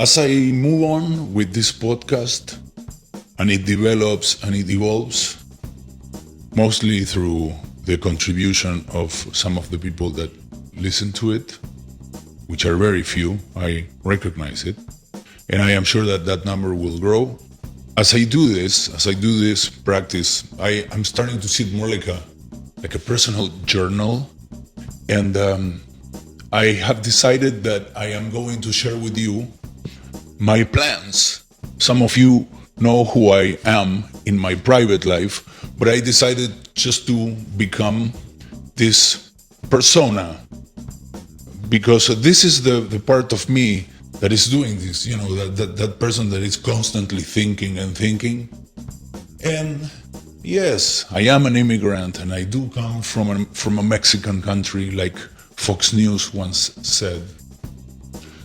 As I move on with this podcast, and it develops and it evolves, mostly through the contribution of some of the people that listen to it, which are very few, I recognize it, and I am sure that that number will grow. As I do this practice, I'm starting to see it more like a personal journal, and I have decided that I am going to share with you my plans. Some of you know who I am in my private life, but I decided just to become this persona, because this is the part of me that is doing this, that person that is constantly thinking and thinking. And yes, I am an immigrant, and I do come from a Mexican country, like Fox News once said.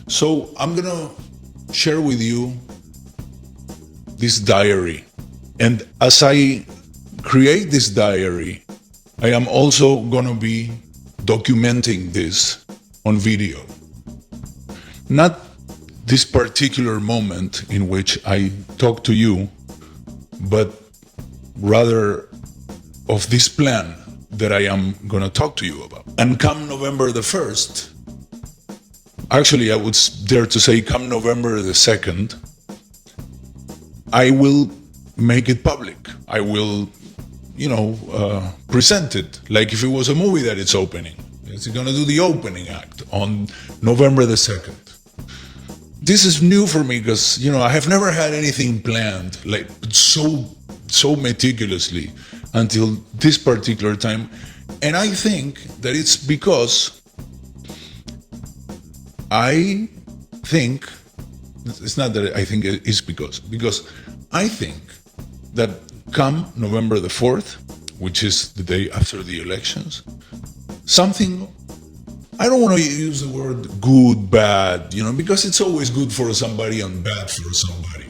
So I'm gonna share with you this diary. And as I create this diary, I am also gonna be documenting this on video. Not this particular moment in which I talk to you, but rather of this plan that I am gonna talk to you about. And come November the 1st, actually, I would dare to say come November the 2nd, I will make it public. I will, present it like if it was a movie that it's opening. It's going to do the opening act on November the 2nd. This is new for me because, I have never had anything planned like so meticulously until this particular time. And I think that it's because it's not that I think it's because I think that come November the 4th, which is the day after the elections, something, I don't want to use the word good, bad, because it's always good for somebody and bad for somebody,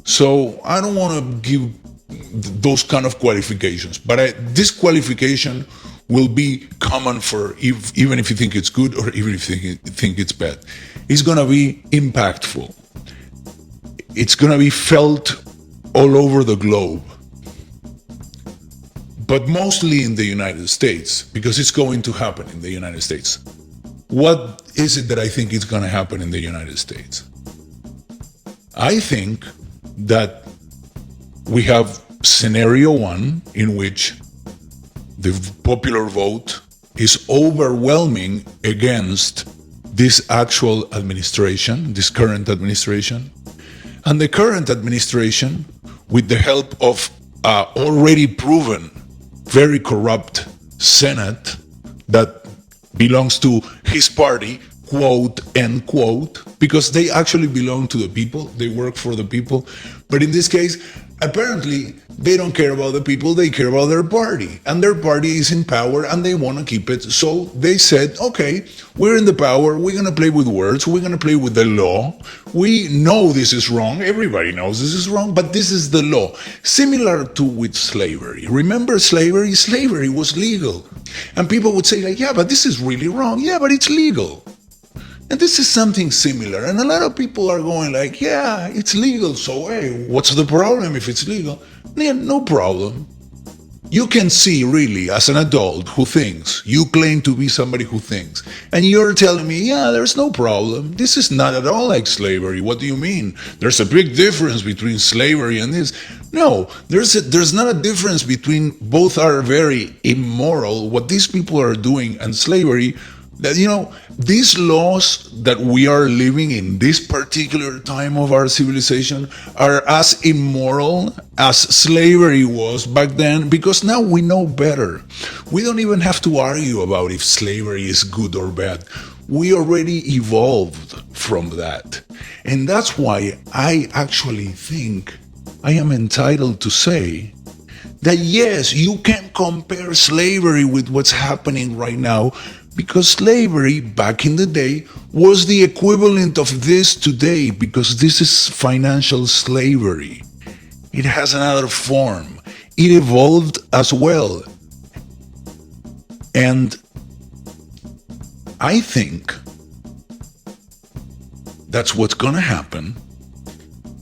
So I don't want to give those kind of qualifications, but this qualification will be common for even if you think it's good or even if you think it's bad. It's going to be impactful. It's going to be felt all over the globe, but mostly in the United States, because it's going to happen in the United States. What is it that I think is going to happen in the United States? I think that we have scenario one, in which the popular vote is overwhelming against this actual administration, this current administration. And the current administration, with the help of already proven, very corrupt Senate that belongs to his party, quote, end quote, because they actually belong to the people, they work for the people. But in this case, apparently, they don't care about the people, they care about their party. And their party is in power and they want to keep it. So they said, okay, we're in the power, we're going to play with words, we're going to play with the law. We know this is wrong, everybody knows this is wrong, but this is the law. Similar to with slavery. Remember slavery? Slavery was legal. And people would say, yeah, but this is really wrong. Yeah, but it's legal. And this is something similar. And a lot of people are going like, yeah, it's legal. So, hey, what's the problem if it's legal? Yeah, no problem. You can see really as an adult who thinks, you claim to be somebody who thinks, and you're telling me, yeah, there's no problem. This is not at all like slavery. What do you mean? There's a big difference between slavery and this. No, there's not a difference between both are very immoral, what these people are doing, and slavery. That, these laws that we are living in this particular time of our civilization are as immoral as slavery was back then, because now we know better. We don't even have to argue about if slavery is good or bad. We already evolved from that. And that's why I actually think I am entitled to say that yes, you can compare slavery with what's happening right now, because slavery back in the day was the equivalent of this today, because this is financial slavery. It has another form. It evolved as well. And I think that's what's going to happen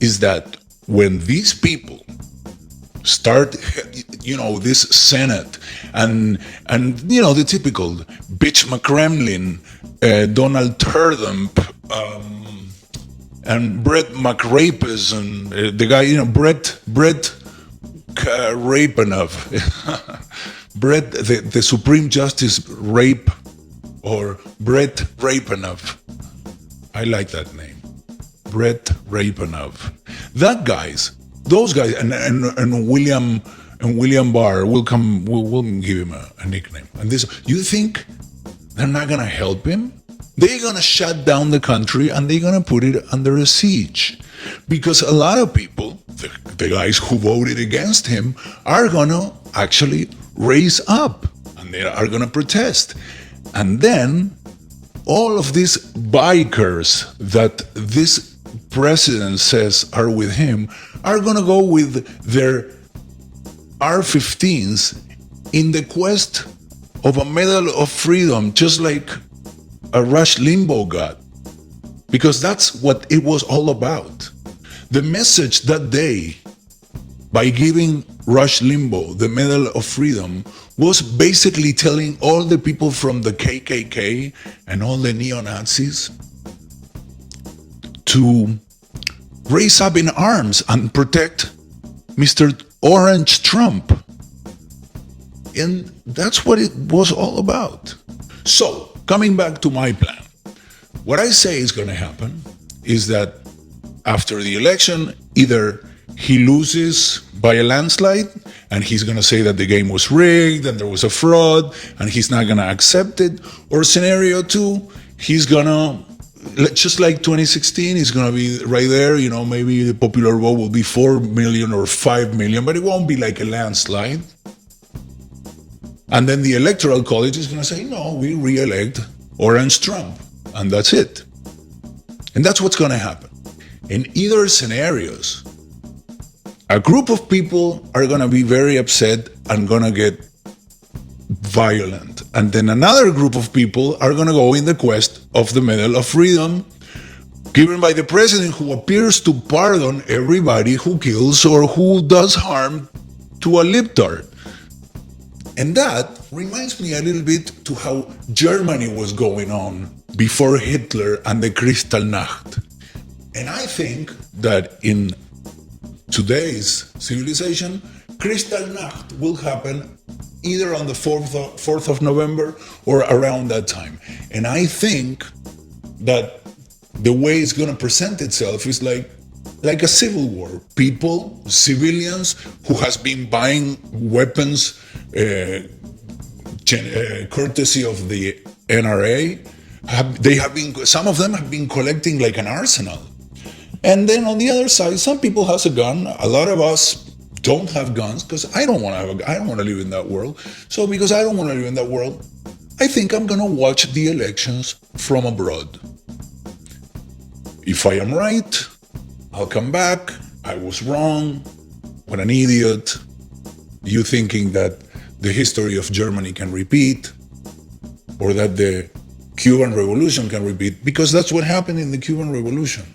is that when these people start, this Senate and the typical bitch McKremlin, Donald Turdump, and Brett McRapis, and the guy, Brett Rapanov, Brett, the Supreme Justice Rape, or Brett Rapanov. I like that name, Brett Rapanov. Those guys, and William Barr will come. We'll give him a nickname. And this, you think they're not gonna help him? They're gonna shut down the country and they're gonna put it under a siege, because a lot of people, the guys who voted against him, are gonna actually raise up and they are gonna protest, and then all of these bikers that this president says are with him are gonna go with their R-15s in the quest of a Medal of Freedom, just like a Rush Limbaugh got, because that's what it was all about. The message that day, by giving Rush Limbaugh the Medal of Freedom, was basically telling all the people from the KKK and all the neo-Nazis to raise up in arms and protect Mr. Orange Trump. And that's what it was all about. So, coming back to my plan, what I say is going to happen is that after the election, either he loses by a landslide and he's going to say that the game was rigged and there was a fraud and he's not going to accept it, or scenario two, he's going to, just like 2016, he's going to be right there, maybe the popular vote will be 4 million or 5 million, but it won't be like a landslide. And then the Electoral College is going to say, no, we re-elect Orange Trump. And that's it. And that's what's going to happen. In either scenarios, a group of people are going to be very upset and going to get violent. And then another group of people are going to go in the quest of the Medal of Freedom given by the president, who appears to pardon everybody who kills or who does harm to a libtard. And that reminds me a little bit to how Germany was going on before Hitler and the Kristallnacht. And I think that in today's civilization, Kristallnacht will happen either on the 4th of November or around that time. And I think that the way it's going to present itself is like a civil war. People, civilians who has been buying weapons courtesy of the NRA, some of them have been collecting like an arsenal. And then on the other side, some people has a gun. A lot of us don't have guns because I don't want to live in that world. So because I don't want to live in that world, I think I'm going to watch the elections from abroad. If I am right, I'll come back. I was wrong. What an idiot. You thinking that the history of Germany can repeat, or that the Cuban Revolution can repeat, because that's what happened in the Cuban Revolution.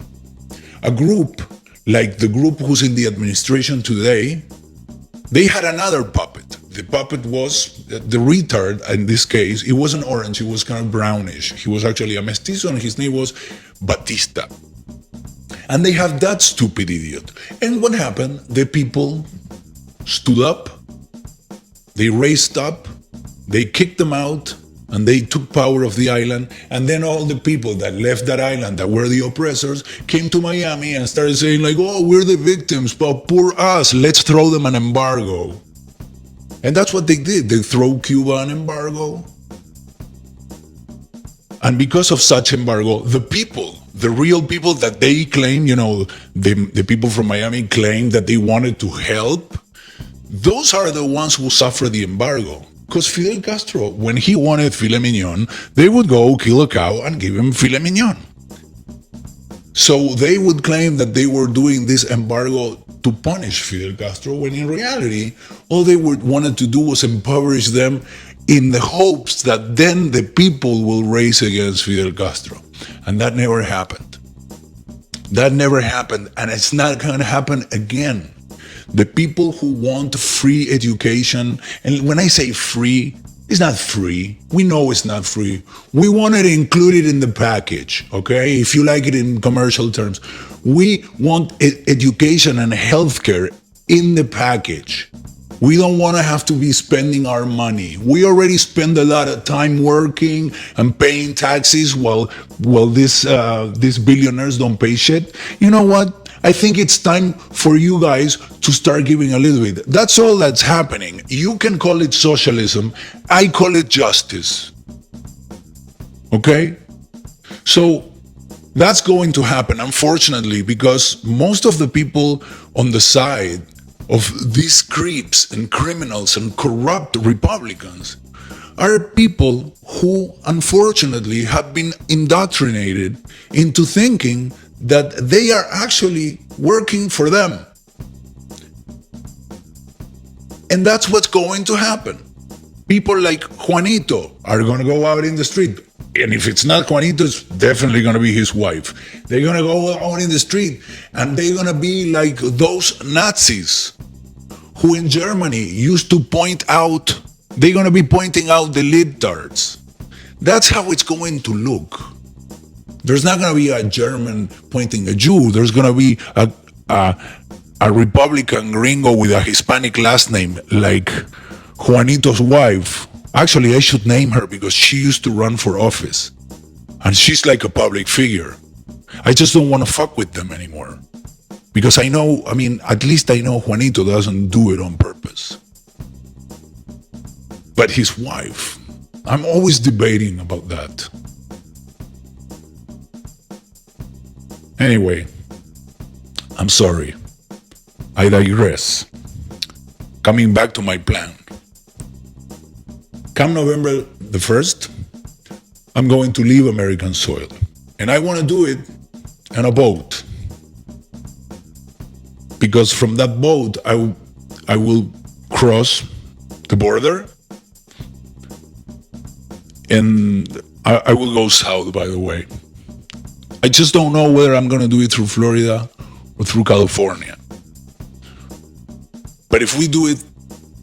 A group like the group who's in the administration today, they had another puppet. The puppet was the retard. In this case, it wasn't orange, it was kind of brownish. He was actually a mestizo and his name was Batista. And they have that stupid idiot. And what happened? The people stood up, they raised up, they kicked them out, and they took power of the island. And then all the people that left that island, that were the oppressors, came to Miami and started saying like, oh, we're the victims, but poor us, let's throw them an embargo. And that's what they did. They throw Cuba an embargo. And because of such embargo, the people, the real people that they claim, the people from Miami claim that they wanted to help, those are the ones who suffer the embargo. Because Fidel Castro, when he wanted filet mignon, they would go kill a cow and give him filet mignon. So they would claim that they were doing this embargo to punish Fidel Castro, when in reality, all they wanted to do was impoverish them in the hopes that then the people will race against Fidel Castro. And that never happened. That never happened, and it's not going to happen again. The people who want free education, and when I say free, it's not free. We know it's not free. We want it included in the package, okay? If you like it in commercial terms. We want education and healthcare in the package. We don't want to have to be spending our money. We already spend a lot of time working and paying taxes while these billionaires don't pay shit. You know what? I think it's time for you guys to start giving a little bit. That's all that's happening. You can call it socialism. I call it justice. Okay? So that's going to happen, unfortunately, because most of the people on the side of these creeps and criminals and corrupt Republicans are people who unfortunately have been indoctrinated into thinking that they are actually working for them. And that's what's going to happen. People like Juanito are going to go out in the street. And if it's not Juanito, it's definitely going to be his wife. They're going to go out in the street and they're going to be like those Nazis who in Germany used to point out, they're going to be pointing out the libtards. That's how it's going to look. There's not going to be a German pointing a Jew. There's going to be a Republican gringo with a Hispanic last name like Juanito's wife. Actually, I should name her because she used to run for office. And she's like a public figure. I just don't want to fuck with them anymore. Because I know, at least I know Juanito doesn't do it on purpose. But his wife, I'm always debating about that. Anyway, I'm sorry. I digress. Coming back to my plan. Come November the 1st, I'm going to leave American soil. And I want to do it on a boat. Because from that boat, I will cross the border. And I will go south, by the way. I just don't know whether I'm going to do it through Florida or through California. But if we do it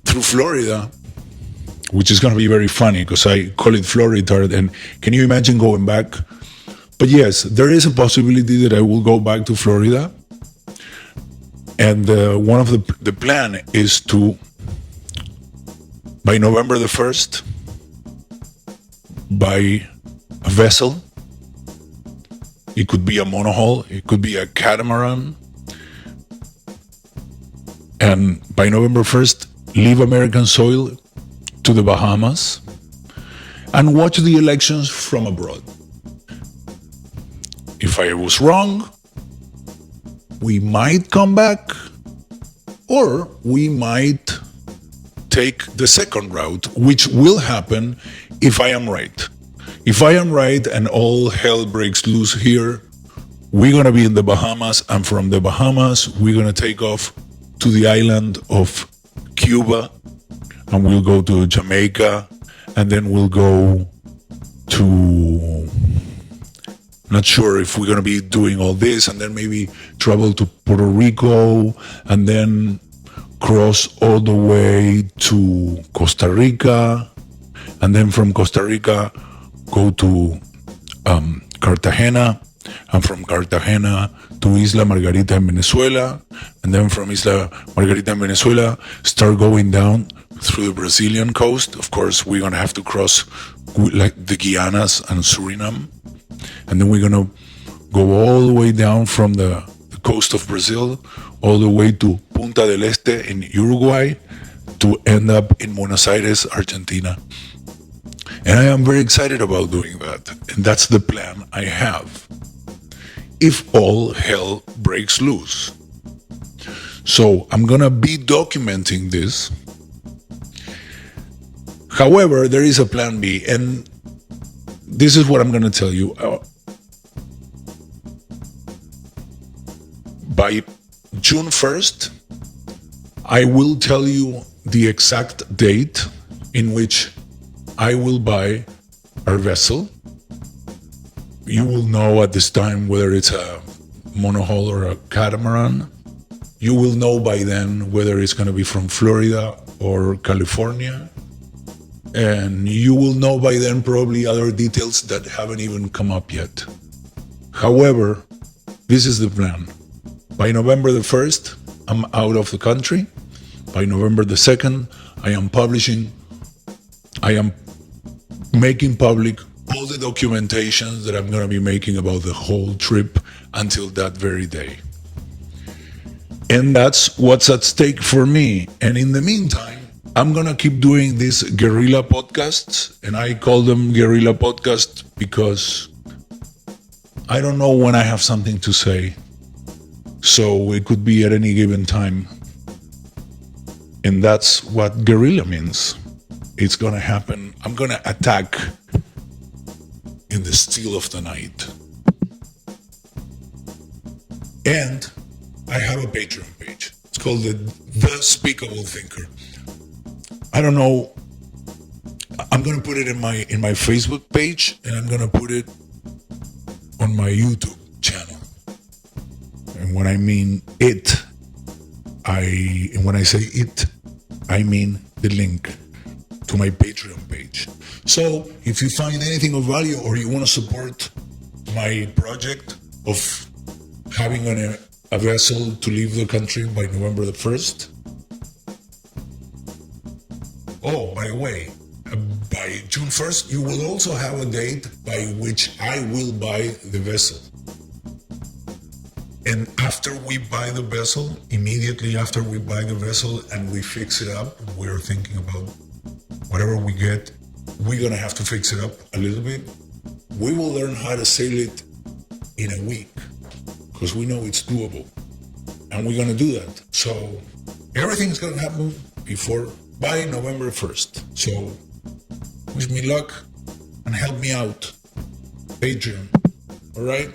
through Florida, which is going to be very funny because I call it Florida, and can you imagine going back? But yes, there is a possibility that I will go back to Florida. And one of the plan is to, by November the 1st, buy a vessel. It could be a monohull, it could be a catamaran. And by November 1st, leave American soil to the Bahamas and watch the elections from abroad. If I was wrong, we might come back, or we might take the second route, which will happen if I am right. If I am right and all hell breaks loose here, we're going to be in the Bahamas, and from the Bahamas, we're going to take off to the island of Cuba, and we'll go to Jamaica, and then we'll go to, not sure if we're going to be doing all this, and then maybe travel to Puerto Rico, and then cross all the way to Costa Rica, and then from Costa Rica, go to Cartagena, and from Cartagena to Isla Margarita in Venezuela, and then from Isla Margarita in Venezuela, start going down through the Brazilian coast. Of course, we're going to have to cross like the Guianas and Suriname, and then we're going to go all the way down from the coast of Brazil, all the way to Punta del Este in Uruguay, to end up in Buenos Aires, Argentina. And I am very excited about doing that. And that's the plan I have, if all hell breaks loose. So I'm going to be documenting this. However, there is a plan B, and this is what I'm going to tell you. By June 1st, I will tell you the exact date in which I will buy our vessel. You will know at this time whether it's a monohull or a catamaran. You will know by then whether it's going to be from Florida or California. And you will know by then probably other details that haven't even come up yet. However, this is the plan. By November the 1st, I'm out of the country. By November the 2nd, I am making public all the documentations that I'm going to be making about the whole trip until that very day. And that's what's at stake for me. And in the meantime, I'm going to keep doing these guerrilla podcasts. And I call them guerrilla podcasts because I don't know when I have something to say. So it could be at any given time. And that's what guerrilla means. It's going to happen. I'm going to attack in the still of the night. And I have a Patreon page. It's called the Spicable Thinker. I don't know. I'm going to put it in my Facebook page, and I'm going to put it on my YouTube channel. And when I mean it, when I say it, I mean the link to my Patreon page. So if you find anything of value or you want to support my project of having a vessel to leave the country by November the 1st. Oh, by the way, by June 1st, you will also have a date by which I will buy the vessel. And after we buy the vessel, immediately after we buy the vessel and we fix it up, we're thinking about whatever we get, we're going to have to fix it up a little bit. We will learn how to sail it in a week because we know it's doable. And we're going to do that. So everything's going to happen by November 1st. So wish me luck and help me out. Patreon. All right?